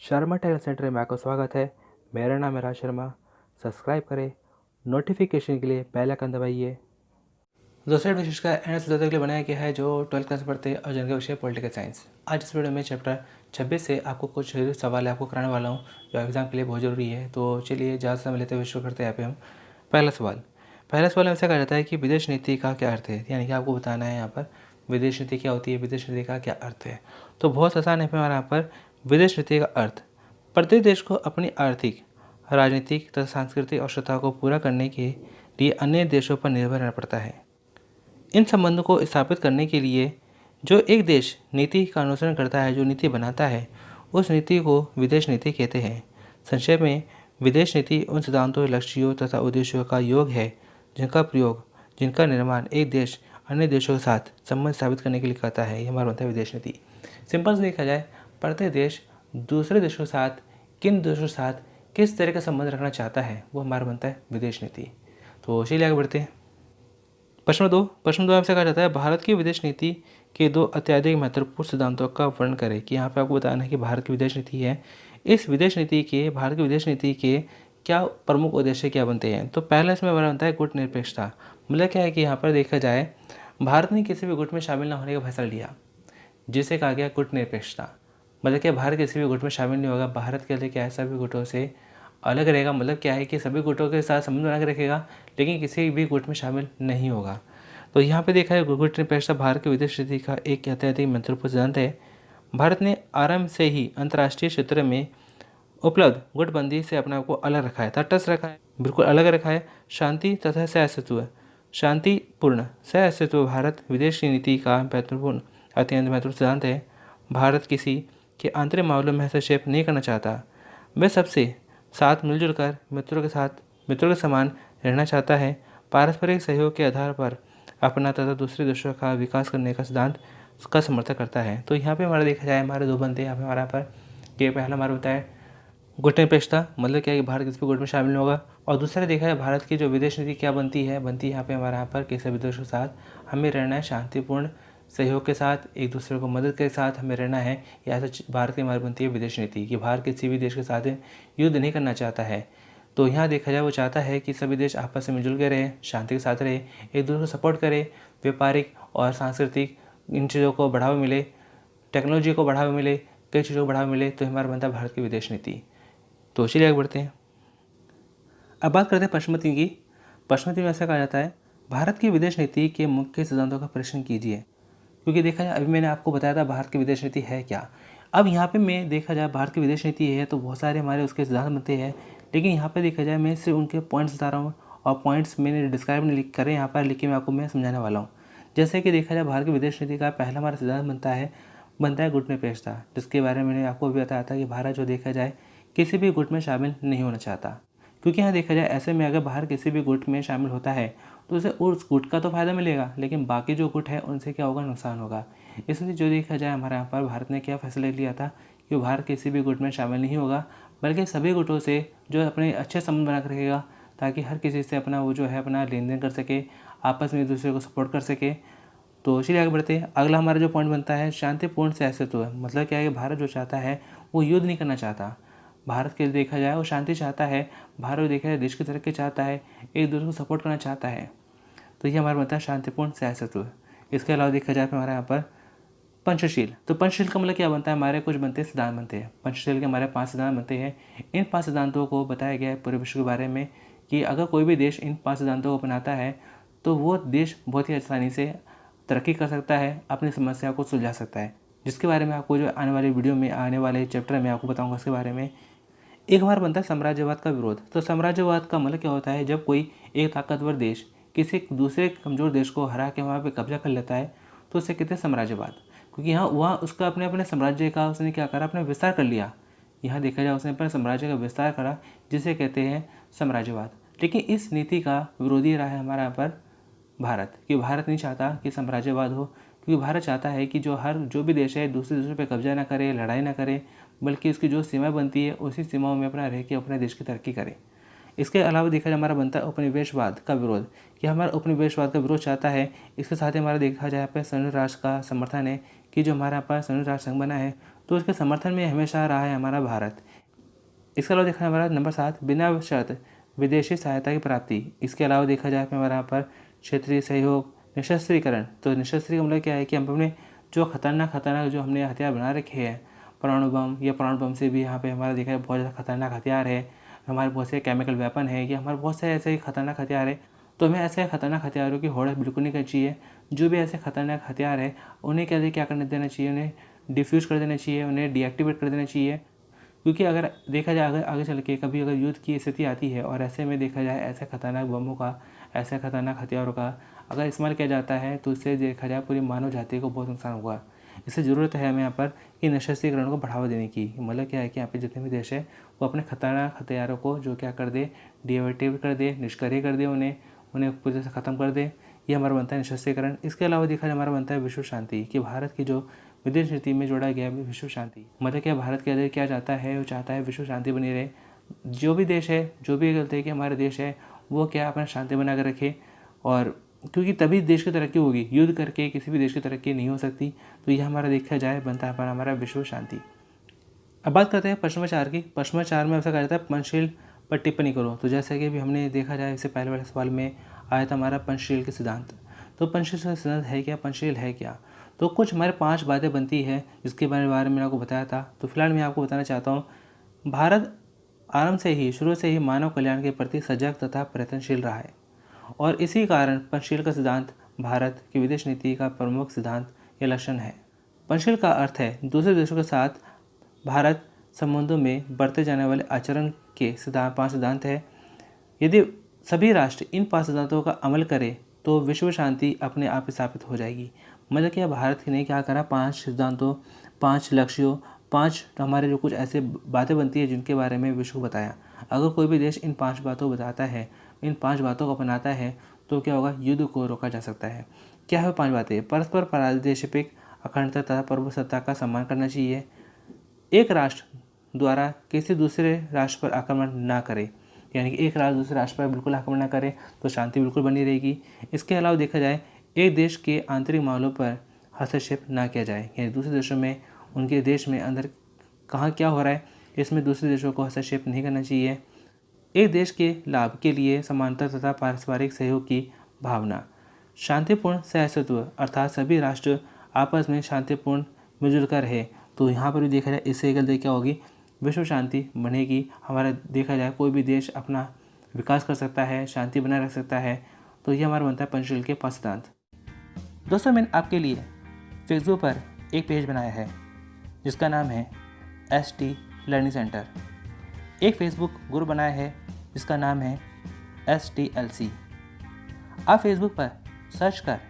Sharma talent centre में आपका स्वागत है। मेरा नाम है राज शर्मा। सब्सक्राइब करें, नोटिफिकेशन के लिए बेल आइकन दबाइए। दूसरे विशेष का एन एस के लिए बनाया गया है जो 12th क्लास पढ़ते हैं और जिनका विषय पॉलिटिकल साइंस। आज इस वीडियो में चैप्टर 26 से आपको कुछ सवाल आपको कराने वाला हूँ जो एग्जाम के लिए बहुत ज़रूरी है। तो चलिए ज़्यादा समय लेते हुए शुरू करते हैं। यहाँ पे हम पहला सवाल में ऐसा कहा जाता है कि विदेश नीति का क्या अर्थ है, यानी कि आपको बताना है यहाँ पर विदेश नीति क्या होती है, विदेश नीति का क्या अर्थ है। तो बहुत आसान है हमारे यहाँ पर विदेश नीति का अर्थ प्रत्येक देश को अपनी आर्थिक, राजनीतिक तथा सांस्कृतिक आवश्यकताओं को पूरा करने के लिए अन्य देशों पर निर्भर रहना पड़ता है। इन संबंधों को स्थापित करने के लिए जो एक देश नीति का अनुसरण करता है, जो नीति बनाता है, उस नीति को विदेश नीति कहते हैं। संक्षेप में विदेश नीति उन सिद्धांतों, लक्ष्यों तथा उद्देश्यों का योग है जिनका प्रयोग, जिनका निर्माण एक देश अन्य देशों के साथ संबंध स्थापित करने के लिए करता है। ये हमारा होता है विदेश नीति। सिंपल से देखा जाए, प्रत्येक देश दूसरे देशों के साथ, किन देशों के साथ किस तरह का संबंध रखना चाहता है, वो हमारा बनता है विदेश नीति। तो चलिए आगे बढ़ते हैं। प्रश्न दो आपसे कहा जाता है भारत की विदेश नीति के दो अत्यधिक महत्वपूर्ण सिद्धांतों का वर्णन करें। कि यहाँ पे आपको बताना है कि भारत की विदेश नीति है, इस विदेश नीति के, भारत की विदेश नीति के क्या प्रमुख उद्देश्य क्या बनते हैं। तो पहला इसमें हमारा बनता है गुट निरपेक्षता। मतलब क्या है कि यहाँ पर देखा जाए भारत ने किसी भी गुट में शामिल न होने का फैसला लिया, जिसे कहा गया गुट निरपेक्षता। मतलब क्या भारत किसी भी गुट में शामिल नहीं होगा, भारत के लिए क्या है सभी गुटों से अलग रहेगा। मतलब क्या है कि सभी गुटों के साथ संबंध बना के रखेगा लेकिन किसी भी गुट में शामिल नहीं होगा। तो यहाँ पे देखा है गुट निरपेक्षता भारत की विदेश नीति का एक अत्यधिक महत्वपूर्ण सिद्धांत है। भारत ने आरंभ से ही अंतर्राष्ट्रीय क्षेत्र में उपलब्ध गुटबंदी से अपने आप को अलग रखा है, तटस्थ रखा है, बिल्कुल अलग रखा है। शांति तथा सह-अस्तित्व, शांतिपूर्ण सह-अस्तित्व भारत विदेश नीति का महत्वपूर्ण, अत्यंत महत्वपूर्ण सिद्धांत है। भारत किसी के आंतरिक मामलों में हस्तक्षेप नहीं करना चाहता, वह सबसे साथ मिलजुल कर मित्रों के समान रहना चाहता है। पारस्परिक सहयोग के आधार पर अपना तथा दूसरे देशों का विकास करने का सिद्धांत का समर्थन करता है। तो यहाँ पे हमारा देखा जाए हमारे दो बनते हैं यहाँ पे हमारा पर कि पहला हमारा होता है गुट निरपेक्षता। मतलब क्या है कि भारत किसी भी गुट में शामिल नहीं होगा। और दूसरा देखा जाए भारत की जो विदेश नीति क्या बनती है यहाँ पे हमारे यहाँ पर किसी भी देश के साथ हमें रहना है, शांतिपूर्ण सहयोग के साथ, एक दूसरे को मदद के साथ हमें रहना है। या ऐसा भारत की हमारी बनती है विदेश नीति कि भारत किसी भी देश के साथ युद्ध नहीं करना चाहता है। तो यहाँ देखा जाए वो चाहता है कि सभी देश आपस में मिलजुल के रहे, शांति के साथ रहे, एक दूसरे को सपोर्ट करे, व्यापारिक और सांस्कृतिक इन चीज़ों को बढ़ावा मिले, टेक्नोलॉजी को बढ़ावा मिले, कई चीज़ों को बढ़ावा मिले। तो हमारा बनता है भारत की विदेश नीति। तो चलिए आगे बढ़ते हैं। अब बात करते हैं पश्चिमी की। पश्चिमी में ऐसा कहा जाता है भारत की विदेश नीति के मुख्य सिद्धांतों का परीक्षण कीजिए। क्योंकि देखा जाए अभी मैंने आपको बताया था भारत की विदेश नीति है क्या। अब यहाँ पे मैं देखा जाए भारत की विदेश नीति है तो बहुत सारे हमारे उसके सिद्धांत बनते हैं, लेकिन यहाँ पे देखा जाए मैं सिर्फ उनके पॉइंट्स बता रहा हूँ और पॉइंट्स मैंने डिस्क्राइब नहीं लिख करे यहाँ पर, लेकिन मैं आपको मैं समझाने वाला हूँ। जैसे कि देखा जाए भारत की विदेश नीति का पहला हमारा सिद्धांत बनता है गुट निरपेक्षता, जिसके बारे में मैंने आपको भी बताया था कि भारत जो देखा जाए किसी भी गुट में शामिल नहीं होना चाहता। क्योंकि यहाँ देखा जाए ऐसे में अगर बाहर किसी भी गुट में शामिल होता है तो उसे उस गुट का तो फायदा मिलेगा, लेकिन बाकी जो गुट है उनसे क्या होगा, नुकसान होगा। इसलिए जो देखा जाए हमारे यहाँ पर भारत ने क्या फैसला लिया था कि भारत किसी भी गुट में शामिल नहीं होगा, बल्कि सभी गुटों से जो अपने अच्छे संबंध बना कर रखेगा, ताकि हर किसी से अपना वो जो है अपना लेन देन कर सके, आपस में एक दूसरे को सपोर्ट कर सके। तो चलिए आगे बढ़ते हैं। अगला हमारा जो पॉइंट बनता है शांतिपूर्ण से अस्तित्व। मतलब क्या है कि भारत जो चाहता है वो युद्ध नहीं करना चाहता। भारत के देखा जाए वो शांति चाहता है, भारत देखा जाए देश की तरक्की चाहता है, एक दूसरे को सपोर्ट करना चाहता है। तो ये हमारा बनता है शांतिपूर्ण से अस्तित्व। इसके अलावा देखा जाए हमारे यहाँ पर पंचशील। तो पंचशील का मतलब क्या बनता है, हमारे कुछ बनते हैं सिद्धांत बनते हैं। पंचशील के हमारे 5 सिद्धांत बनते हैं। इन 5 सिद्धांतों को बताया गया है पूरे विश्व के बारे में कि अगर कोई भी देश इन 5 सिद्धांतों को अपनाता है तो वो देश बहुत ही आसानी से तरक्की कर सकता है, अपनी समस्या को सुलझा सकता है। जिसके बारे में आपको जो आने वाली वीडियो में, आने वाले चैप्टर में आपको बताऊंगा उसके बारे में। एक हमारा बनता है साम्राज्यवाद का विरोध। तो साम्राज्यवाद का मतलब क्या होता है, जब कोई एक ताकतवर देश किसी दूसरे कमज़ोर देश को हरा के वहाँ पे कब्जा कर लेता है तो उसे कहते हैं साम्राज्यवाद। क्योंकि यहाँ वहाँ उसका अपने अपने साम्राज्य का उसने क्या करा, अपने विस्तार कर लिया। यहाँ देखा जाए उसने अपने साम्राज्य का विस्तार करा, जिसे कहते हैं साम्राज्यवाद। लेकिन इस नीति का विरोधी रहा है हमारा यहाँ पर भारत, कि भारत नहीं चाहता कि साम्राज्यवाद हो। क्योंकि भारत चाहता है कि जो भी देश है दूसरे देशों पे कब्जा ना करे, लड़ाई ना करे, बल्कि उसकी जो सीमा बनती है उसी सीमाओं में अपना रह के अपने देश की तरक्की करे। इसके अलावा देखा जाए हमारा बनता है उपनिवेशवाद का विरोध, कि हमारा उपनिवेशवाद का विरोध चाहता है। इसके साथ ही हमारा देखा जाए यहाँ पर संयुक्त राष्ट्र का समर्थन है कि जो हमारा यहाँ पर संयुक्त राष्ट्र संघ बना है तो उसके समर्थन में हमेशा रहा है हमारा भारत। इसके अलावा देखा जाए हमारा नंबर 7, बिना शर्त विदेशी सहायता की प्राप्ति। इसके अलावा देखा जाए हमारा यहाँ पर क्षेत्रीय सहयोग, निशस्त्रीकरण। तो निशस्त्रीकरण मतलब क्या है कि हम अपने जो खतरनाक जो हमने हथियार बना रखे हैं, परमाणु बम या परमाणु बम से भी यहाँ पे हमारा देखा है बहुत ज़्यादा खतरनाक हथियार है, हमारे बहुत से केमिकल वेपन है, या हमारे बहुत से ऐसे खतरनाक हथियार है। तो हमें ऐसे खतरनाक हथियारों की होड़ बिल्कुल नहीं करनी चाहिए। जो भी ऐसे खतरनाक हथियार है उन्हें क्या करने देना चाहिए, उन्हें डिफ्यूज़ कर देना चाहिए, उन्हें डीएक्टिवेट कर देना चाहिए। क्योंकि अगर देखा जाए अगर आगे चल के कभी अगर युद्ध की स्थिति आती है और ऐसे में देखा जाए ऐसे खतरनाक बमों का, ऐसे खतरनाक हथियारों का अगर इस्तेमाल किया जाता है तो इससे देखा जाए पूरी मानव जाति को बहुत नुकसान होगा। इससे ज़रूरत है हमें यहाँ पर कि निशस्त्रीकरण को बढ़ावा देने की। मतलब क्या है कि यहाँ पे जितने भी देश है वो अपने खतरनाक हथियारों को जो क्या कर दे, डीएक्टिवेट कर दे, निष्क्रिय कर दे, उन्हें पूरी तरह से ख़त्म कर दे। ये हमारा बनता है निशस्त्रीकरण। इसके अलावा देखा जाए हमारा बनता है विश्व शांति, कि भारत की जो विदेश नीति में जोड़ा गया है विश्व शांति। मतलब क्या भारत के अंदर क्या चाहता है, वो चाहता है विश्व शांति बनी रहे। जो भी देश है, जो भी गलती है कि हमारे देश है वो क्या अपना शांति बना कर रखे, और क्योंकि तभी देश की तरक्की होगी। युद्ध करके किसी भी देश की तरक्की नहीं हो सकती। तो यह हमारा देखा जाए बनता है हमारा विश्व शांति। अब बात करते हैं पश्चिमाचार की। पश्चिमाचार में ऐसा कहा जाता है पंचशील पर टिप्पणी करो। तो जैसे कि अभी हमने देखा जाए इससे पहले वाले सवाल में आया था हमारा पंचशील के सिद्धांत। तो पंचशील का सिद्धांत है क्या, पंचशील है क्या? तो कुछ हमारे 5 बातें बनती है जिसके बारे में मैंने आपको बताया था। तो फिलहाल मैं आपको बताना चाहता हूँ, भारत आरंभ से ही, शुरू से ही मानव कल्याण के प्रति सजग तथा प्रयत्नशील रहा है, और इसी कारण पंचशील का सिद्धांत भारत की विदेश नीति का प्रमुख सिद्धांत या लक्षण है। पंचशील का अर्थ है दूसरे देशों के साथ भारत संबंधों में बरते जाने वाले आचरण के 5 सिद्धांत है। यदि सभी राष्ट्र इन 5 सिद्धांतों का अमल करें तो विश्व शांति अपने आप स्थापित हो जाएगी। मतलब क्या भारत ने क्या करा, 5 सिद्धांतों, 5 लक्ष्यों, 5 हमारे जो कुछ ऐसे बातें बनती है जिनके बारे में विश्व को बताया। अगर कोई भी देश इन 5 बातों को बताता है, इन 5 बातों को अपनाता है, तो क्या होगा, युद्ध को रोका जा सकता है। क्या है 5 बातें? परस्पर प्रादेशिक अखंडता तथा प्रभुसत्ता का सम्मान करना चाहिए। एक राष्ट्र द्वारा किसी दूसरे राष्ट्र पर आक्रमण ना करे, यानी कि एक राष्ट्र दूसरे राष्ट्र पर बिल्कुल आक्रमण ना करे तो शांति बिल्कुल बनी रहेगी। इसके अलावा देखा जाए एक देश के आंतरिक मामलों पर हस्तक्षेप ना किया जाए, यानी दूसरे देशों में, उनके देश में अंदर कहाँ क्या हो रहा है इसमें दूसरे देशों को हस्तक्षेप नहीं करना चाहिए। एक देश के लाभ के लिए समानता तथा पारस्परिक सहयोग की भावना। शांतिपूर्ण सहअस्तित्व, अर्थात सभी राष्ट्र आपस में शांतिपूर्ण मिलजुल कर रहे। तो यहाँ पर भी देखा जाए इससे गलती क्या होगी, विश्व शांति बनेगी। हमारा देखा जाए कोई भी देश अपना विकास कर सकता है, शांति बनाए रख सकता है। तो ये हमारा बनता है पंचशील के 5 सिद्धांत। दोस्तों, मैंने आपके लिए फेसबुक पर एक पेज बनाया है जिसका नाम है ST लर्निंग सेंटर। एक फेसबुक ग्रुप बनाया है जिसका नाम है STLC। आप फेसबुक पर सर्च कर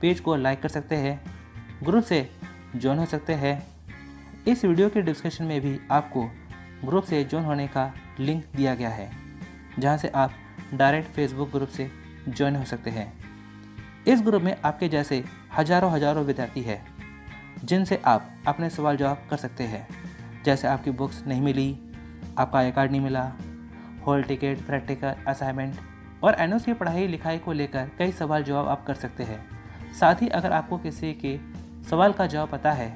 पेज को लाइक कर सकते हैं, ग्रुप से ज्वाइन हो सकते हैं। इस वीडियो के डिस्क्रिप्शन में भी आपको ग्रुप से ज्वाइन होने का लिंक दिया गया है, जहां से आप डायरेक्ट फेसबुक ग्रुप से ज्वाइन हो सकते हैं। इस ग्रुप में आपके जैसे हजारों विद्यार्थी हैं जिनसे आप अपने सवाल जवाब कर सकते हैं। जैसे आपकी बुक्स नहीं मिली, आपका आई कार्ड नहीं मिला, हॉल टिकट, प्रैक्टिकल, असाइनमेंट और एनओसी की पढ़ाई लिखाई को लेकर कई सवाल जवाब आप कर सकते हैं। साथ ही अगर आपको किसी के सवाल का जवाब पता है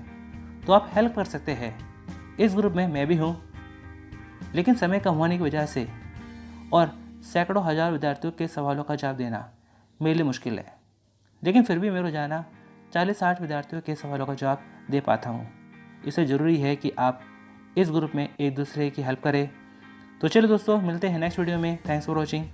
तो आप हेल्प कर सकते हैं। इस ग्रुप में मैं भी हूँ, लेकिन समय कम होने की वजह से और सैकड़ों हजार विद्यार्थियों के सवालों का जवाब देना मेरे लिए मुश्किल है, लेकिन फिर भी मैं रोजाना 40-60 विद्यार्थियों के सवालों का जवाब दे पाता हूँ। इससे ज़रूरी है कि आप इस ग्रुप में एक दूसरे की हेल्प करें। तो चलिए दोस्तों, मिलते हैं नेक्स्ट वीडियो में। Thanks for watching.